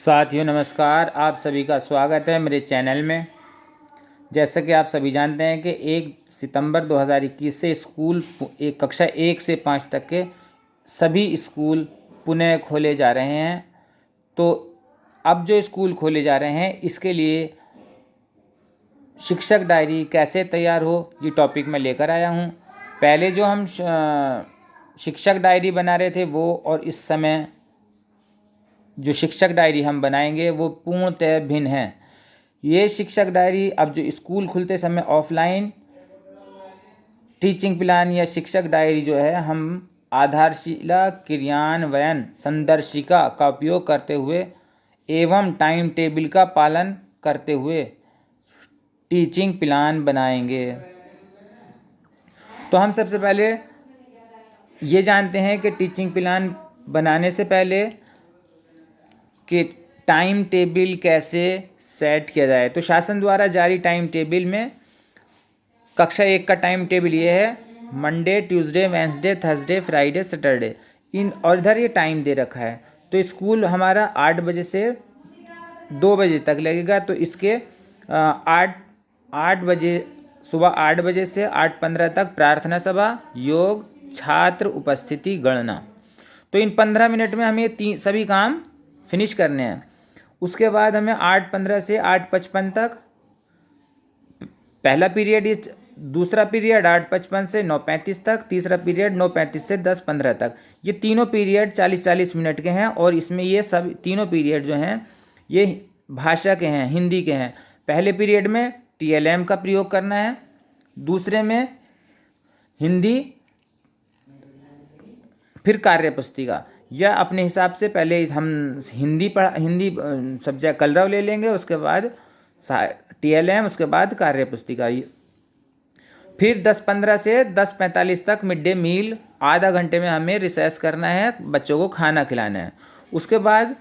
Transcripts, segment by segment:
साथियों नमस्कार। आप सभी का स्वागत है मेरे चैनल में। जैसा कि आप सभी जानते हैं कि 1 सितंबर 2021 से स्कूल एक कक्षा 1 से 5 तक के सभी स्कूल पुनः खोले जा रहे हैं। तो अब जो स्कूल खोले जा रहे हैं इसके लिए शिक्षक डायरी कैसे तैयार हो ये टॉपिक मैं लेकर आया हूँ। पहले जो हम शिक्षक डायरी बना रहे थे वो और इस समय जो शिक्षक डायरी हम बनाएंगे वो पूर्णतः भिन्न है। ये शिक्षक डायरी अब जो स्कूल खुलते समय ऑफलाइन टीचिंग प्लान या शिक्षक डायरी जो है हम आधारशिला क्रियान्वयन संदर्शिका का उपयोग करते हुए एवं टाइम टेबल का पालन करते हुए टीचिंग प्लान बनाएंगे। तो हम सबसे पहले ये जानते हैं कि टीचिंग प्लान बनाने से पहले कि टाइम टेबल कैसे सेट किया जाए। तो शासन द्वारा जारी टाइम टेबल में कक्षा 1 का टाइम टेबल ये है: Monday, Tuesday, Wednesday, Thursday, Friday, Saturday. और इधर ये टाइम दे रखा है। तो स्कूल हमारा 8 बजे से 2 बजे तक लगेगा। तो इसके 8 बजे सुबह 8 बजे से 8:15 तक प्रार्थना सभा, योग, छात्र उपस्थिति गणना। तो इन 15 मिनट में हमें सभी काम फिनिश करने हैं। उसके बाद हमें 8:15 से 8:55 तक पहला पीरियड, ये दूसरा पीरियड 8:55 से 9:35 तक, तीसरा पीरियड 9:35 से 10:15 तक। ये तीनों पीरियड 40-40 मिनट के हैं और इसमें ये सब तीनों पीरियड जो हैं ये भाषा के हैं, हिंदी के हैं। पहले पीरियड में TLM का प्रयोग करना है, दूसरे में हिंदी, फिर कार्य पुस्तिका। या अपने हिसाब से पहले हम हिंदी सब्जेक्ट कलरव ले लेंगे, उसके बाद TLM, उसके बाद कार्य पुस्तिका। फिर 10:15 से 10:45 तक मिड डे मील, आधा घंटे में हमें रिसेस करना है, बच्चों को खाना खिलाना है। उसके बाद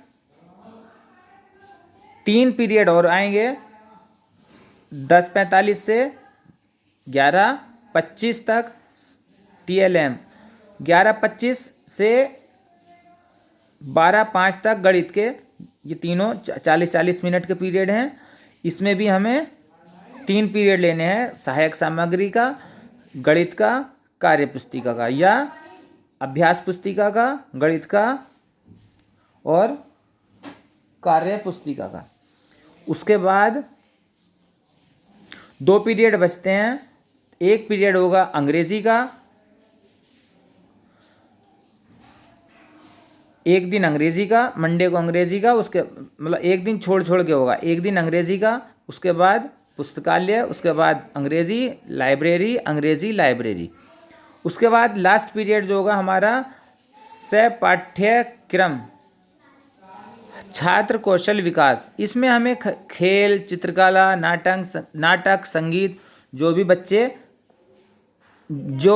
3 पीरियड और आएंगे, 10:45 से 11:25 तक TLM, 11:25 से 12:05 तक गणित के। ये तीनों 40-40 मिनट के पीरियड हैं। इसमें भी हमें 3 पीरियड लेने हैं: सहायक सामग्री का, गणित का, कार्य पुस्तिका का या अभ्यास पुस्तिका का, गणित का और कार्य पुस्तिका का। उसके बाद 2 पीरियड बचते हैं। एक पीरियड होगा अंग्रेजी का, एक दिन अंग्रेजी का, मंडे को अंग्रेजी का, उसके मतलब एक दिन छोड़ के होगा। एक दिन अंग्रेजी का, उसके बाद पुस्तकालय, उसके बाद अंग्रेजी लाइब्रेरी, अंग्रेजी लाइब्रेरी। उसके बाद लास्ट पीरियड जो होगा हमारा सहपाठ्यक्रम छात्र कौशल विकास। इसमें हमें खेल, चित्रकला, नाटक, संगीत, जो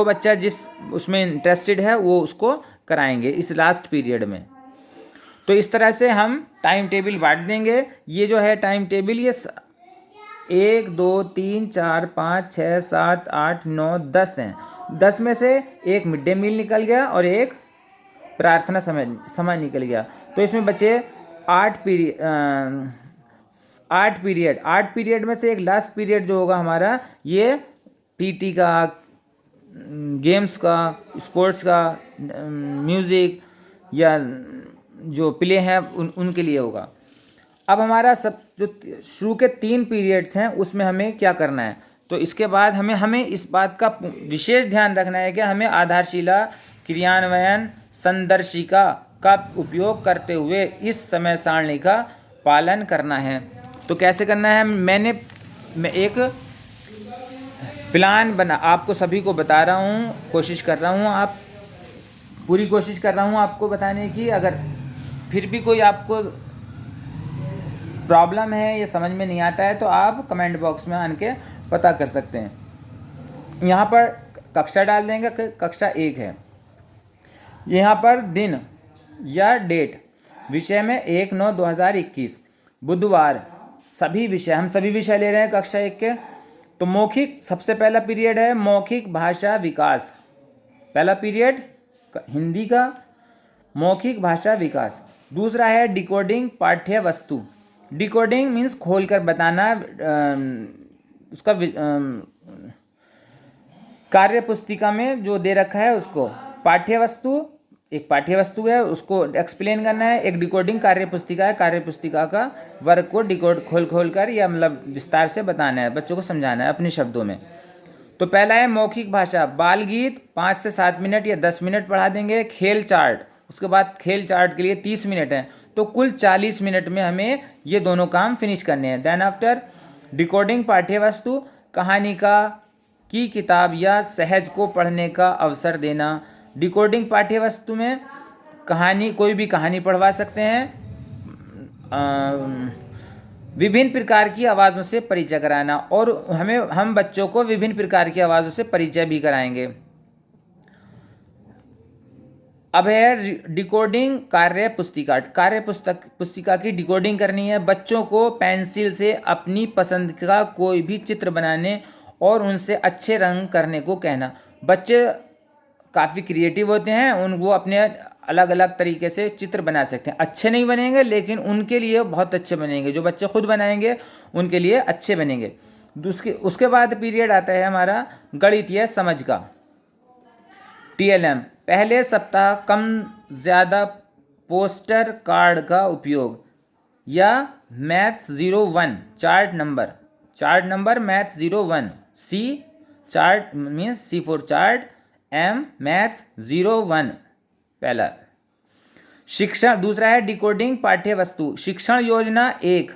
बच्चा जिस उसमें इंटरेस्टेड है वो उसको कराएंगे इस लास्ट पीरियड में। तो इस तरह से हम टाइम टेबल बांट देंगे। ये जो है टाइम टेबल, ये 1 2 3 4 5 6 7 8 9 10 हैं। 10 में से एक मिड डे मील निकल गया और एक प्रार्थना समय निकल गया। तो इसमें बचे 8 पीरियड में से एक लास्ट पीरियड जो होगा हमारा ये PT का, गेम्स का, स्पोर्ट्स का, म्यूज़िक या जो प्ले हैं उनके लिए होगा। अब हमारा सब जो शुरू के 3 पीरियड्स हैं उसमें हमें क्या करना है। तो इसके बाद हमें इस बात का विशेष ध्यान रखना है कि हमें आधारशिला क्रियान्वयन संदर्शिका का उपयोग करते हुए इस समय सारणी का पालन करना है। तो कैसे करना है, मैं एक प्लान आपको सभी को बता रहा हूँ, कोशिश कर रहा हूँ, पूरी कोशिश कर रहा हूँ आपको बताने की। अगर फिर भी कोई आपको प्रॉब्लम है, ये समझ में नहीं आता है, तो आप कमेंट बॉक्स में आके पता कर सकते हैं। यहाँ पर कक्षा डाल देंगे, कक्षा 1 है। यहाँ पर दिन या डेट, विषय में 1/9/2021 बुधवार। हम सभी विषय ले रहे हैं कक्षा 1 के। तो मौखिक, सबसे पहला पीरियड है मौखिक भाषा विकास। पहला पीरियड हिंदी का मौखिक भाषा विकास। दूसरा है डिकोडिंग पाठ्य वस्तु। डिकोडिंग मीन्स खोलकर बताना, उसका कार्य पुस्तिका में जो दे रखा है उसको। पाठ्य वस्तु, एक पाठ्य वस्तु है उसको एक्सप्लेन करना है। एक डिकोडिंग कार्य पुस्तिका है, कार्य पुस्तिका का वर्क को डिकोड खोल कर या मतलब विस्तार से बताना है, बच्चों को समझाना है अपने शब्दों में। तो पहला है मौखिक भाषा। बाल गीत 5 से 7 मिनट या 10 मिनट पढ़ा देंगे। खेल चार्ट, उसके बाद खेल चार्ट के लिए 30 मिनट है, तो कुल 40 मिनट में हमें ये दोनों काम फिनिश करने हैं। देन आफ्टर डिकोडिंग पाठ्य वस्तु, कहानी की किताब या सहज को पढ़ने का अवसर देना। डिकोडिंग पाठ्य वस्तु में कहानी, कोई भी कहानी पढ़वा सकते हैं। विभिन्न प्रकार की आवाज़ों से परिचय कराना, और हम बच्चों को विभिन्न प्रकार की आवाज़ों से परिचय भी कराएंगे। अब है डिकोडिंग कार्य पुस्तिका। पुस्तिका की डिकोडिंग करनी है। बच्चों को पेंसिल से अपनी पसंद का कोई भी चित्र बनाने और उनसे अच्छे रंग करने को कहना। बच्चे काफ़ी क्रिएटिव होते हैं, वो अपने अलग अलग तरीके से चित्र बना सकते हैं। अच्छे नहीं बनेंगे लेकिन उनके लिए बहुत अच्छे बनेंगे, जो बच्चे खुद बनाएंगे उनके लिए अच्छे बनेंगे। उसके बाद पीरियड आता है हमारा गणितीय समझ का, TLM। पहले सप्ताह कम ज़्यादा पोस्टर कार्ड का उपयोग, या maths 01 chart number maths 01, C chart means C for chart, M maths 01 पहला। शिक्षण, दूसरा है डिकोडिंग पाठ्य वस्तु। शिक्षण योजना 1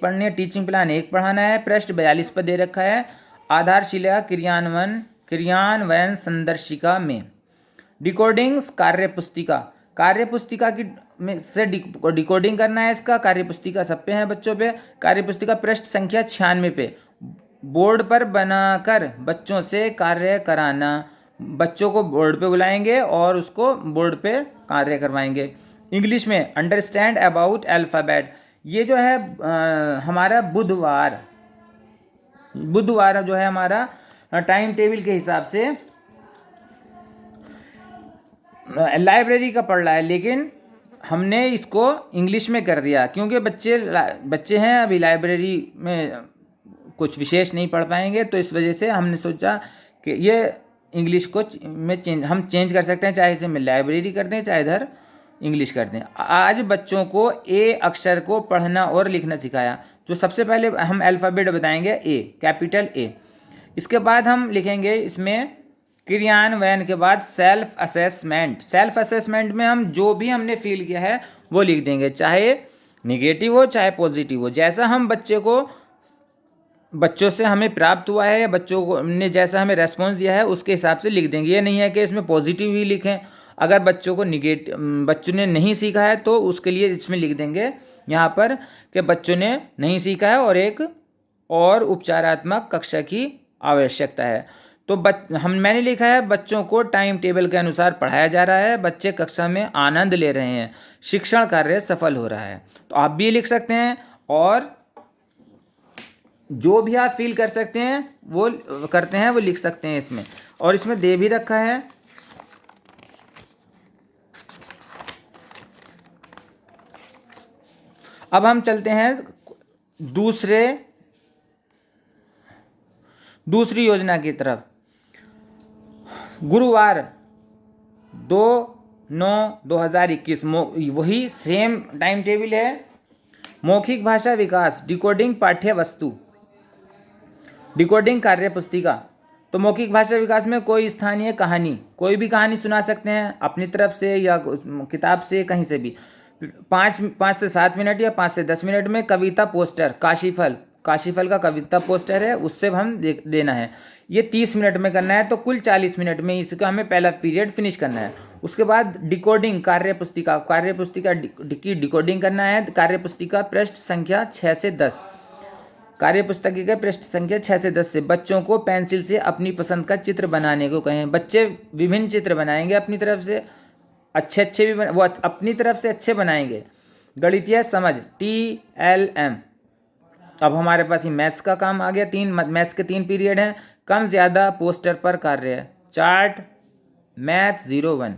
पढ़नी है। टीचिंग प्लान 1 पढ़ाना है। पृष्ठ 42 पर दे रखा है। आधारशिला क्रियान्वयन संदर्शिका में। डिकोडिंग्स कार्य पुस्तिका की में से डिकोडिंग करना है इसका। कार्य पुस्तिका सब पे है बच्चों पे। कार्य पुस्तिका पृष्ठ संख्या 96 पे। बोर्ड पर बनाकर बच्चों से कार्य कराना। बच्चों को बोर्ड पे बुलाएंगे और उसको बोर्ड पे कार्य करवाएंगे। इंग्लिश में अंडरस्टैंड अबाउट अल्फ़ाबेट। ये जो है हमारा बुधवार जो है हमारा टाइम टेबल के हिसाब से लाइब्रेरी का पढ़ रहा है, लेकिन हमने इसको इंग्लिश में कर दिया क्योंकि बच्चे हैं अभी लाइब्रेरी में कुछ विशेष नहीं पढ़ पाएंगे, तो इस वजह से हमने सोचा कि ये इंग्लिश को हम चेंज कर सकते हैं, चाहे इसे में लाइब्रेरी कर दें चाहे इधर इंग्लिश कर दें। आज बच्चों को ए अक्षर को पढ़ना और लिखना सिखाया। तो सबसे पहले हम अल्फ़ाबेट बताएंगे ए, कैपिटल ए। इसके बाद हम लिखेंगे इसमें क्रियान्वयन के बाद सेल्फ असेसमेंट में हम जो भी हमने फील किया है वो लिख देंगे, चाहे निगेटिव हो चाहे पॉजिटिव हो। जैसा हम बच्चों से हमें प्राप्त हुआ है या बच्चों को ने जैसा हमें रेस्पॉन्स दिया है उसके हिसाब से लिख देंगे। ये नहीं है कि इसमें पॉजिटिव ही लिखें। अगर बच्चों ने नहीं सीखा है तो उसके लिए इसमें लिख देंगे यहाँ पर कि बच्चों ने नहीं सीखा है और एक और उपचारात्मक कक्षा की आवश्यकता है। तो मैंने लिखा है बच्चों को टाइम टेबल के अनुसार पढ़ाया जा रहा है, बच्चे कक्षा में आनंद ले रहे हैं, शिक्षण कार्य सफल हो रहा है। तो आप भी लिख सकते हैं और जो भी आप फील कर सकते हैं वो करते हैं वो लिख सकते हैं इसमें। और इसमें दे भी रखा है अब हम चलते हैं दूसरी योजना की तरफ। गुरुवार 2/9/2021 वही सेम टाइम टेबल है। मौखिक भाषा विकास, डिकोडिंग पाठ्य वस्तु, डिकोडिंग कार्य पुस्तिका। तो मौखिक भाषा विकास में कोई स्थानीय कहानी, कोई भी कहानी सुना सकते हैं अपनी तरफ से या किताब से कहीं से भी। 5 से 7 मिनट या 5 से 10 मिनट में कविता पोस्टर, काशीफल का कविता पोस्टर है उससे हम देना है। ये 30 मिनट में करना है, तो कुल 40 मिनट में इसका हमें पहला पीरियड फिनिश करना है। उसके बाद डिकोडिंग कार्य पुस्तिका की डिकोडिंग करना है। कार्य पुस्तिका पृष्ठ संख्या 6 से 10, कार्य पुस्तक के पृष्ठ संख्या 6 से 10 से बच्चों को पेंसिल से अपनी पसंद का चित्र बनाने को कहें। बच्चे विभिन्न चित्र बनाएंगे अपनी तरफ से, अच्छे भी वो अपनी तरफ से अच्छे बनाएंगे। गणितीय समझ, TLM। अब हमारे पास ही मैथ्स का काम आ गया। मैथ्स के 3 पीरियड हैं। कम ज़्यादा पोस्टर पर कार्य, चार्ट मैथ 01।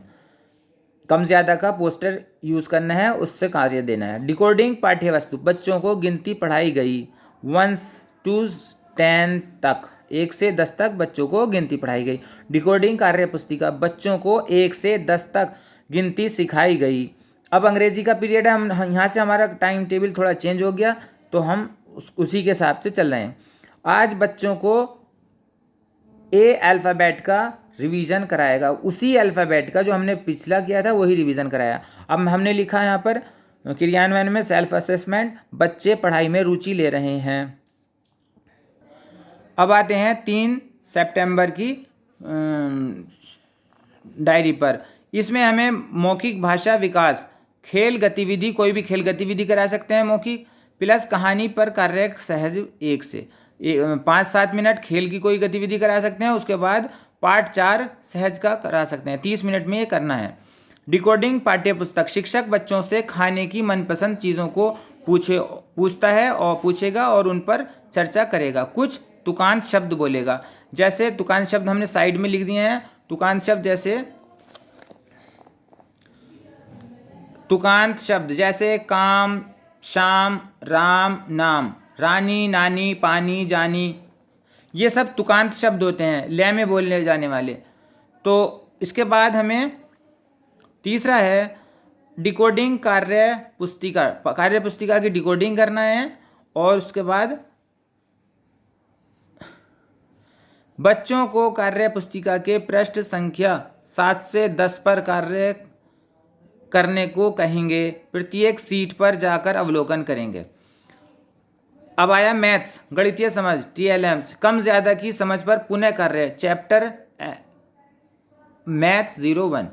कम ज़्यादा का पोस्टर यूज़ करना है, उससे कार्य देना है। डिकोडिंग पाठ्य वस्तु, बच्चों को गिनती पढ़ाई गई 1 to 10 तक, 1 से 10 तक बच्चों को गिनती पढ़ाई गई। डिकोडिंग कार्य पुस्तिका, बच्चों को 1 से 10 तक गिनती सिखाई गई। अब अंग्रेजी का पीरियड है, हम यहाँ से हमारा टाइम टेबल थोड़ा चेंज हो गया, तो हम उसी के हिसाब से चल रहे हैं। आज बच्चों को ए अल्फ़ाबेट का रिवीजन कराएगा, उसी अल्फ़ाबेट का जो हमने पिछला किया था वही रिवीजन कराया। अब हमने लिखा यहाँ पर क्रियान्वयन में सेल्फ असेसमेंट, बच्चे पढ़ाई में रुचि ले रहे हैं। अब आते हैं 3 सितंबर की डायरी पर। इसमें हमें मौखिक भाषा विकास, खेल गतिविधि, कोई भी खेल गतिविधि करा सकते हैं मौखिक, प्लस कहानी पर कार्य सहज 1 से 5-7 मिनट खेल की कोई गतिविधि करा सकते हैं। उसके बाद पार्ट 4 सहज का करा सकते हैं, 30 मिनट में ये करना है। डिकोडिंग पाठ्य पुस्तक, शिक्षक बच्चों से खाने की मनपसंद चीज़ों को पूछता है और पूछेगा और उन पर चर्चा करेगा। कुछ तुकांत शब्द बोलेगा, जैसे तुकांत शब्द हमने साइड में लिख दिए हैं। तुकांत शब्द जैसे काम, शाम, राम, नाम, रानी, नानी, पानी, जानी, ये सब तुकांत शब्द होते हैं, लय में बोलने जाने वाले। तो इसके बाद हमें तीसरा है डिकोडिंग कार्य पुस्तिका की डिकोडिंग करना है। और उसके बाद बच्चों को कार्य पुस्तिका के पृष्ठ संख्या 7 से 10 पर कार्य करने को कहेंगे, प्रत्येक सीट पर जाकर अवलोकन करेंगे। अब आया मैथ्स, गणितीय समझ, TLM, कम ज़्यादा की समझ पर पुनः कार्य, चैप्टर मैथ 01।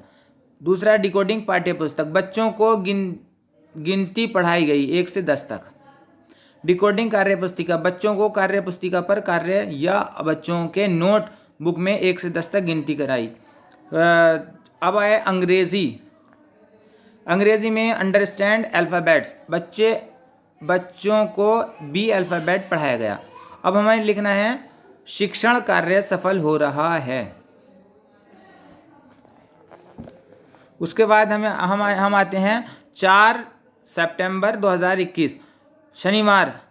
दूसरा डिकोडिंग पाठ्य पुस्तक, बच्चों को गिनती पढ़ाई गई 1 से 10 तक। डिकोडिंग कार्य पुस्तिका, बच्चों को कार्य पुस्तिका पर कार्य या बच्चों के नोट बुक में 1 से 10 तक गिनती कराई। अब आया अंग्रेजी में अंडरस्टैंड अल्फ़ाबेट्स, बच्चों को B अल्फ़ाबेट पढ़ाया गया। अब हमें लिखना है शिक्षण कार्य सफल हो रहा है। उसके बाद हम आते हैं 4 सितंबर 2021 शनिवार,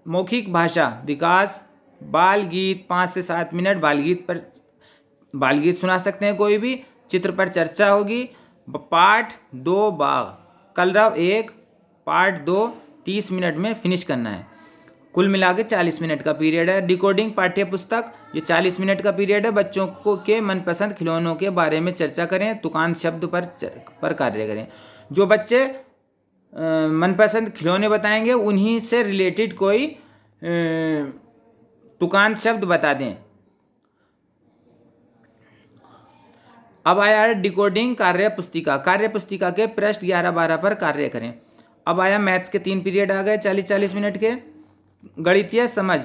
मौखिक भाषा विकास, बाल गीत 5 से 7 मिनट, बाल गीत सुना सकते हैं कोई भी, चित्र पर चर्चा होगी। पार्ट 2 बाघ, कलरव 1, पार्ट 2 30 मिनट में फिनिश करना है। कुल मिला के 40 मिनट का पीरियड है। डिकोडिंग पाठ्य पुस्तक, ये 40 मिनट का पीरियड है। बच्चों को के मनपसंद खिलौनों के बारे में चर्चा करें, तुकांत शब्द पर कार्य करें। जो बच्चे मनपसंद खिलौने बताएंगे उन्हीं से रिलेटेड कोई तुकांत शब्द बता दें। अब आया है डिकोडिंग कार्य पुस्तिका के पृष्ठ 11-12 पर कार्य करें। अब आया मैथ्स के 3 पीरियड आ गए 40-40 मिनट के। गणितीय समझ,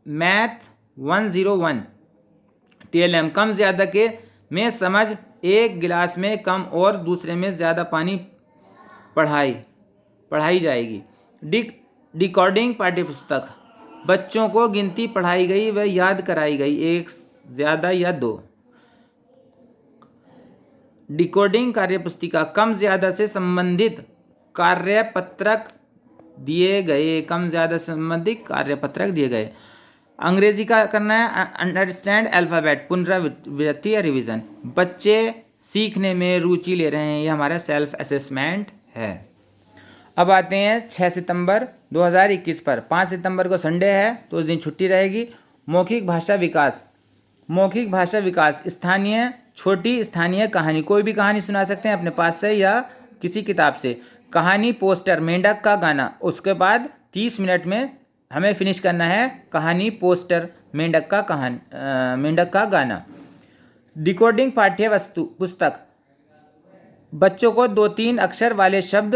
मैथ 101, TLM, कम ज़्यादा के में समझ, एक गिलास में कम और दूसरे में ज़्यादा पानी पढ़ाई जाएगी। डिकोडिंग पाठ्य पुस्तक, बच्चों को गिनती पढ़ाई गई व याद कराई गई, 1 ज़्यादा या 2। डिकोडिंग कार्यपुस्तिका, कम ज़्यादा से संबंधित कार्यपत्रक दिए गए। अंग्रेजी का करना है अंडरस्टैंड अल्फ़ाबेट, पुनरावृत्ति या रिवीजन। बच्चे सीखने में रुचि ले रहे हैं, ये हमारा सेल्फ असेसमेंट है। अब आते हैं 6 सितंबर 2021 पर। 5 सितंबर को संडे है तो उस दिन छुट्टी रहेगी। मौखिक भाषा विकास, छोटी स्थानीय कहानी, कोई भी कहानी सुना सकते हैं अपने पास से या किसी किताब से। कहानी पोस्टर, मेंढक का गाना। उसके बाद 30 मिनट में हमें फिनिश करना है कहानी पोस्टर, मेंढक का गाना। डिकोडिंग पाठ्य वस्तु पुस्तक, बच्चों को 2-3 अक्षर वाले शब्द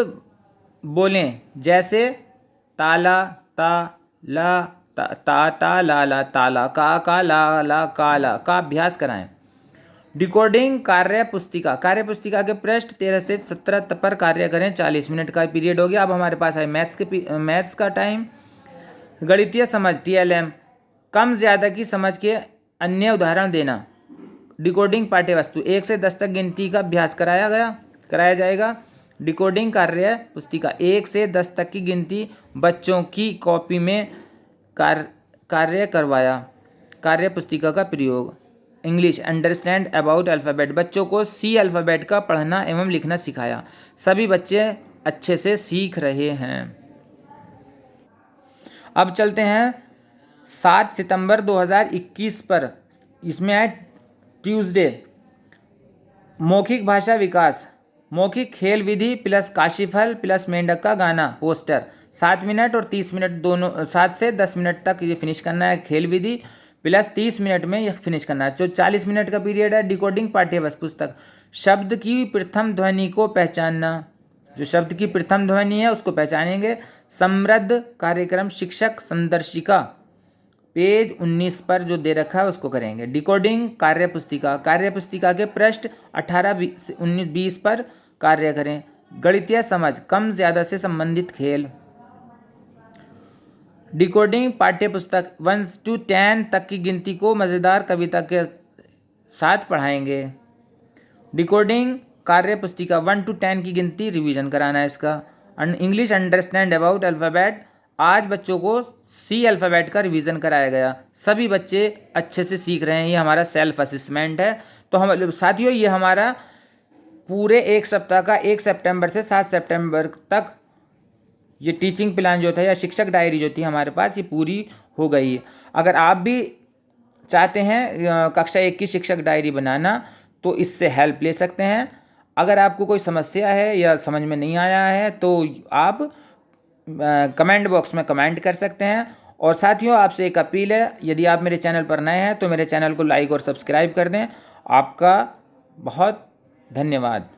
बोलें, जैसे ताला, ला, ता, ला, ताला, का, ला, काला का अभ्यास कराएं। डिकोडिंग कार्य पुस्तिका के पृष्ठ 13 से 17 पर कार्य करें। 40 मिनट का पीरियड हो गया। अब हमारे पास है मैथ्स का टाइम। गणितीय समझ, TLM, कम ज़्यादा की समझ के अन्य उदाहरण देना। डिकोडिंग पाठ्य वस्तु, 1 से 10 तक गिनती का अभ्यास कराया जाएगा। डिकोडिंग कार्य पुस्तिका 1 से 10 तक की गिनती बच्चों की कॉपी में कार्य करवाया। कार्य पुस्तिका का प्रयोग। इंग्लिश अंडरस्टैंड अबाउट अल्फ़ाबेट, बच्चों को सी अल्फ़ाबेट का पढ़ना एवं लिखना सिखाया। सभी बच्चे अच्छे से सीख रहे हैं। अब चलते हैं 7 सितंबर 2021 पर। इसमें है ट्यूसडे, मौखिक भाषा विकास, मौखिक खेल विधि प्लस काशीफल प्लस मेंढक का गाना पोस्टर। 7 मिनट और 30 मिनट दोनों, 7 से 10 मिनट तक ये फिनिश करना है खेल विधि, प्लस 30 मिनट में ये फिनिश करना है। जो 40 मिनट का पीरियड है। डिकोडिंग पाठ्यवस्तु पुस्तक, शब्द की प्रथम ध्वनि को पहचानना, जो शब्द की प्रथम ध्वनि है उसको पहचानेंगे। समृद्ध कार्यक्रम शिक्षक संदर्शिका, पेज 19 पर जो दे रखा है उसको करेंगे। डिकोडिंग कार्यपुस्तिका, कार्यपुस्तिका के पृष्ठ 18, 19, 20 पर कार्य करें। गणितीय समझ, कम ज्यादा से संबंधित खेल। डिकोडिंग पाठ्यपुस्तक 1 से 10 तक की गिनती को मज़ेदार कविता के साथ पढ़ाएंगे। डिकोडिंग कार्य पुस्तिका 1 से 10 की गिनती रिवीजन कराना है इसका। इंग्लिश अंडरस्टैंड अबाउट अल्फ़ाबेट, आज बच्चों को सी अल्फ़ाबेट का रिवीजन कराया गया। सभी बच्चे अच्छे से सीख रहे हैं। ये हमारा सेल्फ असेसमेंट है। तो हम साथियों, ये हमारा पूरे एक सप्ताह का 1 सितंबर से 7 सितंबर तक ये टीचिंग प्लान जो था या शिक्षक डायरी जो थी हमारे पास, ये पूरी हो गई है। अगर आप भी चाहते हैं कक्षा 1 की शिक्षक डायरी बनाना तो इससे हेल्प ले सकते हैं। अगर आपको कोई समस्या है या समझ में नहीं आया है तो आप कमेंट बॉक्स में कमेंट कर सकते हैं। और साथियों, आपसे एक अपील है, यदि आप मेरे चैनल पर नए हैं तो मेरे चैनल को लाइक और सब्सक्राइब कर दें। आपका बहुत धन्यवाद।